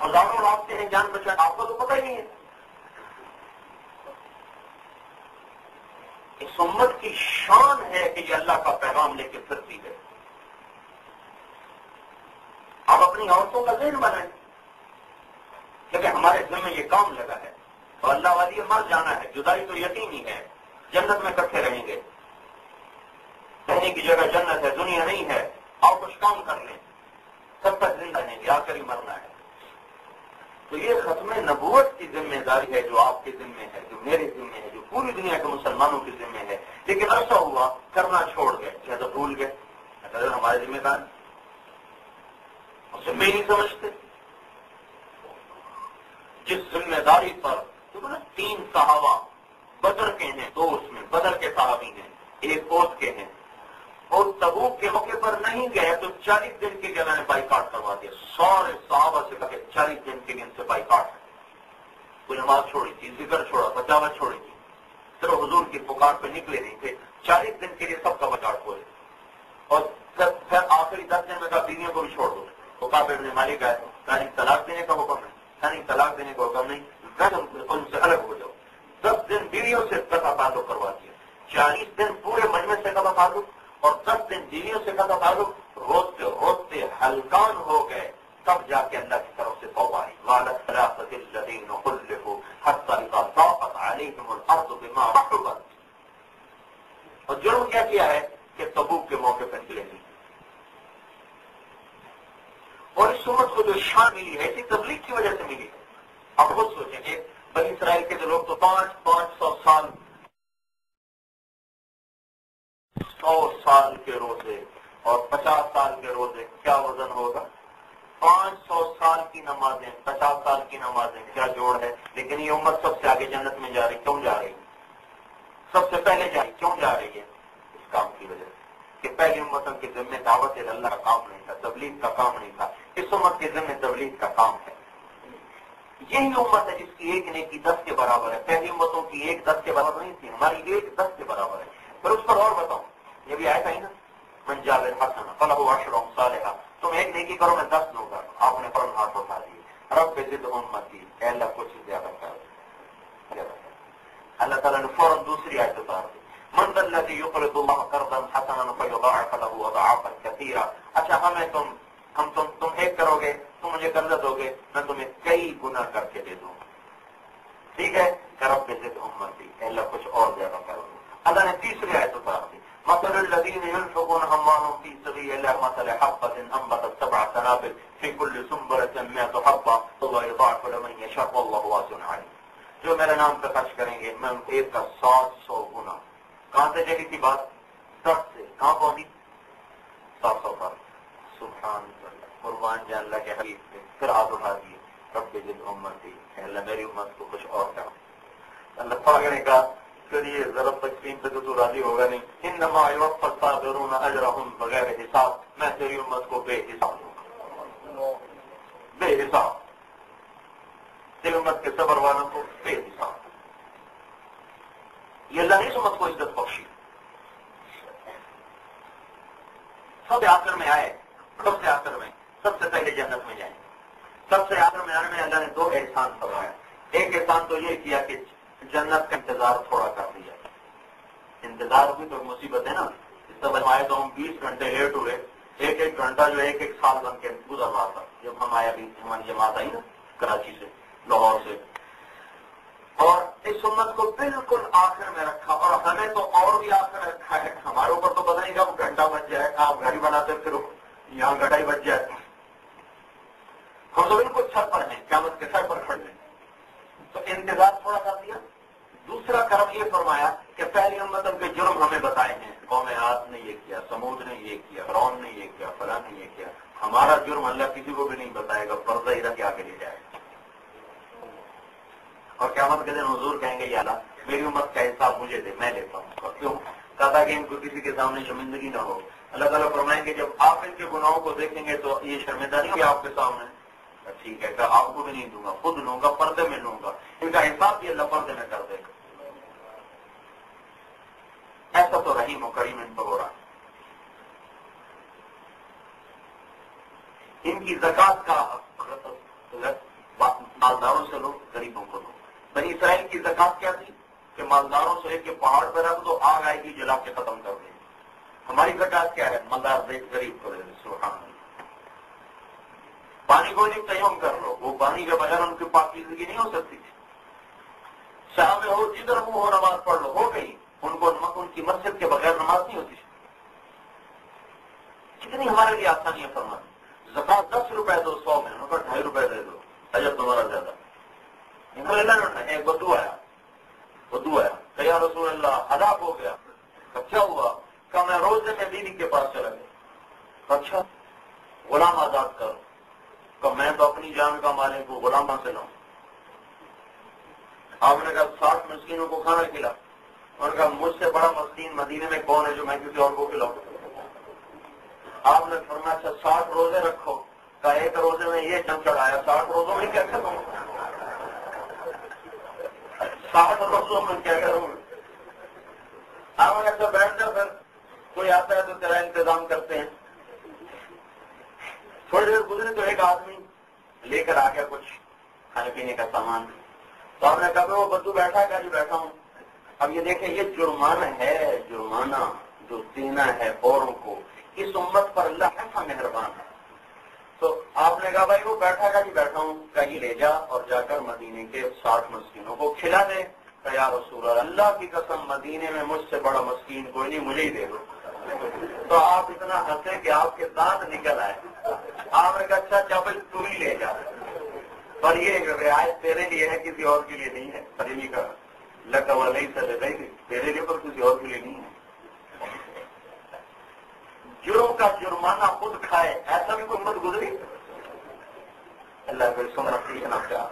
ہزاروں راستے ہیں جان بچانے، آپ کو تو پتہ ہی نہیں ہے. اس امت کی شان ہے کہ یہ اللہ کا پیغام لے کے پھرتی ہے. آپ اپنی عورتوں کا ذہن بنائیں کہ ہمارے ذمہ یہ کام لگا ہے اور اللہ والی مر جانا ہے، جدائی تو یقینی ہے، جنت میں اکٹھے رہیں گے، رہنے کی جگہ جنت ہے، دنیا نہیں ہے. اور کچھ کام کر لیں، سب تک زندہ رہیں گے، آخر ہی مرنا ہے. تو یہ ختم نبوت کی ذمہ داری ہے جو آپ کے ذمہ ہے، جو میرے ذمہ ہے، جو پوری دنیا کے مسلمانوں کے ذمہ ہے. لیکن ایسا ہوا کرنا چھوڑ گئے، جیسا بھول گئے اگر ہمارے ذمہ دار ذمہ ہی نہیں سمجھتے. جس ذمہ داری پر 3 صحابہ بدر کے ہیں، 2 اس میں بدر کے صحابی ہیں، 1 اوت کے ہیں، اور تبوک کے موقع پر نہیں گئے تو 40 دن کے لیے میں نے بائیکاٹ کروا دیا. سارے صحابہ سے کہا 40 دن کے لیے ان سے بائیکاٹ. کوئی نماز چھوڑی تھی، ذکر چھوڑا، بچاوت چھوڑی تھی، صرف حضور کی پکار پہ نکلے نہیں تھے. 40 دن کے لیے سب کا بائیکاٹ ہوئے. اور پھر آخری 10 دن میں کہا بیویوں کو بھی چھوڑ دو. تو کعب ابن مالک آئے، کہا طلاق دینے کا حکم نہیں، یعنی طلاق دینے کا حکم نہیں، ان سے الگ ہو جاؤ. 10 دن بیویوں سے قطع تعلق کروا دیا، 40 دن پورے مجمع سے قطع تعلق اور 10 دن بیویوں سے قطع تعلق. روتے روتے ہلکان ہو گئے، تب جا کے اللہ کی طرف سے توبہ آئی. وَعَلَى الثَّلَاثَةِ الَّذِينَ خُلِّفُوا حَتَّىٰ إِذَا ضَاقَتْ عَلَيْهِمُ الْأَرْضُ بِمَا رَحُبَتْ. اور جرم کیا کیا ہے کہ تبوک کے موقع پر نکلے نہیں. اور اس امت کو جو شان ملی ہے اسی تبلیغ کی وجہ سے ملی ہے. آپ خود سوچیں کہ بنی اسرائیل کے جو لوگ تو 500 سال 100 سال کے روزے اور 50 سال کے روزے، کیا وزن ہوگا؟ 500 سال کی نمازیں، 50 سال کی نمازیں، کیا جوڑ ہے؟ لیکن یہ امت سب سے آگے جنت میں جا رہی. کیوں جا رہی؟ سب سے پہلے جا رہی. کیوں جا رہی ہے؟ اس کام کی وجہ سے کہ پہلی امتوں کے ذمہ دعوت اللہ کا کام نہیں تھا، تبلیغ کا کام نہیں تھا. اس امت کے ذمہ تبلیغ کا کام ہے. یہی امت ہے جس کی ایک نیکی 10 کے برابر ہے. پہلی امتوں کی 1 10 کے برابر نہیں تھی، ہماری 1 10 کے برابر ہے. پھر اس پر اور بتاؤں، یہ بھی آیا تھا ہی نا، من جاء بالحسنۃ فلہ عشر امثالھا. تم ایک نیکی کرو میں 10 دوں گا. آپ نے فوراً ہاتھ اٹھا دیے. رب زد امتی، اے اللہ کچھ زیادہ کر. اللہ تعالیٰ نے فوراً دوسری آیت اتار دی، من ذا الذی یقرض اللہ قرضا حسنا فیضاعف له اضعافا کثیرا. اچھا تم ایک کرو گے، تم مجھے قرض دو گے، میں تمہیں کئی گنا کر کے دے دوں. ٹھیک ہے، رب زد امتی، اے اللہ کچھ اور زیادہ کرو. اللہ نے تیسری آیت اتار دی، مثل الذین ينفقون اموالهم فی سبیل اللہ مثل حبۃ انبتت 7 سنابل فی کل سنبلۃ 100 حبۃ ویضاعف لمن یشاء واللہ واسع علیم. جو میرے نام پہ خرچ کریں گے میں ان کو 1 کا 700 گنا. کہاں سے چلی تھی بات؟ 10 سے کہاں پہنچی؟ 700 پر. سبحان اللہ، قربان جائے اللہ کے حبیب سے. پھر ہاتھ اٹھا دیے، رب زد امتی، اے اللہ میری امت کو کچھ اور کرو. اللہ پاک نے کہا پھر یہ ضرب تقسیم پہ تو راضی ہوگا نہیں. انما یوفی الصابرون اجرهم بغیر حساب. میں تیری امت کو بے حساب دوں گا، بے حساب. تیری امت کے صبر والوں کو بے حساب. یہ اللہ نے اس امت کو عزت بخشی. سب آخر میں آئے، سب سے آخر میں، سب سے پہلے جنت میں جائیں. سب سے آخر میں آنے میں اللہ نے 2 احسان فرمایا. ایک احسان تو یہ کیا کہ جنت کا انتظار تھوڑا کر دیا. انتظار بھی تو مصیبت ہے نا. اس سے بنوائے تو ہم 20 گھنٹے لیٹ ہوئے. 1 گھنٹہ جو 1 سال بن کے گزر رہا تھا. جب ہم آیا بھی ہماری جماعت آئی نا کراچی سے، لاہور سے، اور اس امت کو بالکل آخر میں رکھا. اور ہمیں تو اور بھی آخر رکھا ہے. ہمارے اوپر تو پتہ نہیں کب گھنٹہ بج جائے. آپ گھڑی بناتے پھر یہاں گھنٹہ ہی بج جائے. ہم تو بالکل چھت پر ہیں، قیامت کے سر پر کھڑے ہیں. تو انتظار تھوڑا کر دیا. دوسرا کرم یہ فرمایا کہ پہلی امتوں کے جرم ہمیں بتائے ہیں. قوم عاد نے یہ کیا، سمود نے یہ کیا، فرعون نے یہ کیا، فلاں نے یہ کیا. ہمارا جرم اللہ کسی کو بھی نہیں بتائے گا، پردہ ہی رکھ کے آگے لے جائے گا. اور قیامت کے دن حضور کہیں گے یا اللہ میری امت کا حساب مجھے دے، میں لیتا ہوں. اور کیوں؟ کہا کہ ان کو کسی کے سامنے شرمندگی نہ ہو. اللہ تعالیٰ فرمائیں گے جب آپ ان کے گناہوں کو دیکھیں گے تو یہ شرمندہ نہیں ہوگی آپ کے سامنے. ٹھیک ہے کہ آپ کو بھی نہیں دوں گا، خود لوں گا، پردے میں لوں گا. ان کا حساب بھی اللہ پردے میں کر دے گا. ایسا تو رحیم و کریم ان پر ہو رہا. ان کی زکات کا مالداروں سے لو، غریبوں کو دو۔ بنی اسرائیل کی زکات کیا تھی کہ مالداروں سے لے کے پہاڑ پہ رکھ دو، آگ آئے گی جلا کے ختم کر دیں۔ ہماری زکات کیا ہے؟ مالدار دے، غریب کو دے دے۔ سبحان اللہ۔ پانی کو نہیں تیمم کر لو، وہ پانی کے بغیر ان کی پاکیزگی نہیں ہو سکتی تھی۔ شام میں ہو جدھر منہ ہو نماز پڑھ لو، ہو گئی۔ ان کی مسجد کے بغیر نماز نہیں ہوتی۔ کتنی ہمارے لیے آسانیاں فرما دی۔ زکات 10 روپے دو 100 میں، ان کو 2.5 روپے دے دو، اجر تمہارا زیادہ۔ ایک بدو آیا کہ یا رسول اللہ ہلاک ہو گیا۔ کیا ہوا؟ کہ میں روزے میں بیوی کے پاس چلا گیا۔ اچھا، غلام آزاد کرو۔ کہ میں تو اپنی جان کا مالک ہوں، غلاموں سے لاؤں۔ آپ نے کہا 60 مسکینوں کو کھانا کھلا۔ اور کہا مجھ سے بڑا مسکین مدینے میں کون ہے جو میں کسی اور کو کھلاؤں؟ آپ نے فرمایا اچھا 60 روزے رکھو۔ کہ ایک روزے میں یہ چمچڑ آیا، 60 روزوں میں کیا کروں؟ 60 روزوں میں کیا کروں؟ آپ نے کہا بیٹھ جا، پھر کوئی آتا ہے تو تیرا انتظام کرتے ہیں۔ تھوڑی دیر گزری تو ایک آدمی لے کر آ گیا کچھ کھانے پینے کا سامان۔ تو آپ نے کہا وہ بدو بیٹھا ہے؟ جی بیٹھا ہوں۔ اب یہ دیکھیں، یہ جرمانہ ہے، جرمانہ جو دینا ہے اوروں کو، اس امت پر اللہ ایسا مہربان ہے۔ تو آپ نے کہا بھائی وہ بیٹھا ہے؟ جی بیٹھا ہوں۔ کہیں لے جا اور جا کر مدینے کے 60 مسکینوں کو کھلا دے۔ کہ یا رسول اللہ کی قسم مدینے میں مجھ سے بڑا مسکین کوئی نہیں، مجھے ہی دے دو۔ تو آپ اتنا ہنسے کہ آپ کے دانت نکل آئے۔ آپ نے کہا اچھا بھائی تو ہی لے جا، پر یہ رعایت تیرے لیے ہے، کسی اور کے لیے نہیں ہے۔ فریمی کا لگا ہوا نہیں سر تیرے لیے، پر کسی اور کے لیے نہیں ہے۔ جرم کا جرمانہ خود کھائے، ایسا بھی کوئی امت گزری؟ اللہ کو سن رکھنا کیا